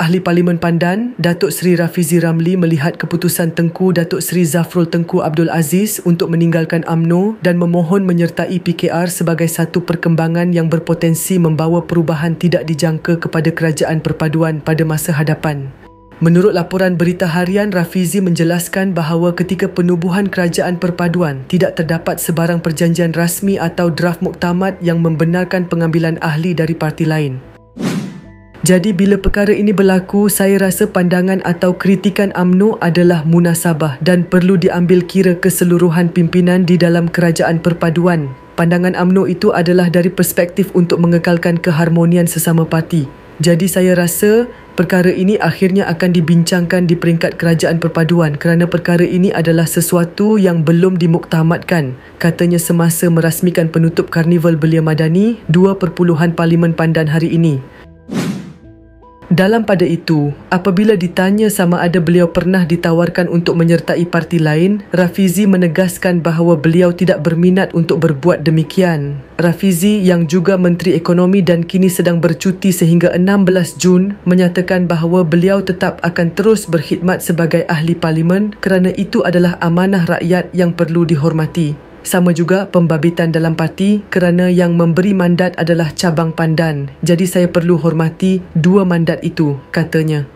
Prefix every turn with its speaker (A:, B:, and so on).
A: Ahli Parlimen Pandan, Datuk Seri Rafizi Ramli melihat keputusan Tengku Datuk Seri Zafrul Tengku Abdul Aziz untuk meninggalkan UMNO dan memohon menyertai PKR sebagai satu perkembangan yang berpotensi membawa perubahan tidak dijangka kepada kerajaan perpaduan pada masa hadapan. Menurut laporan berita harian, Rafizi menjelaskan bahawa ketika penubuhan kerajaan perpaduan tidak terdapat sebarang perjanjian rasmi atau draft muktamad yang membenarkan pengambilan ahli dari parti lain. Jadi bila perkara ini berlaku, saya rasa pandangan atau kritikan UMNO adalah munasabah dan perlu diambil kira keseluruhan pimpinan di dalam kerajaan perpaduan. Pandangan UMNO itu adalah dari perspektif untuk mengekalkan keharmonian sesama parti. Jadi saya rasa perkara ini akhirnya akan dibincangkan di peringkat kerajaan perpaduan kerana perkara ini adalah sesuatu yang belum dimuktamadkan, katanya semasa merasmikan penutup Karnival Belia Madani 2 Parlimen Pandan hari ini. Dalam pada itu, apabila ditanya sama ada beliau pernah ditawarkan untuk menyertai parti lain, Rafizi menegaskan bahawa beliau tidak berminat untuk berbuat demikian. Rafizi yang juga Menteri Ekonomi dan kini sedang bercuti sehingga 16 Jun menyatakan bahawa beliau tetap akan terus berkhidmat sebagai ahli parlimen kerana itu adalah amanah rakyat yang perlu dihormati. Sama juga pembabitan dalam parti kerana yang memberi mandat adalah cabang Pandan. Jadi saya perlu hormati 2 mandat itu, katanya.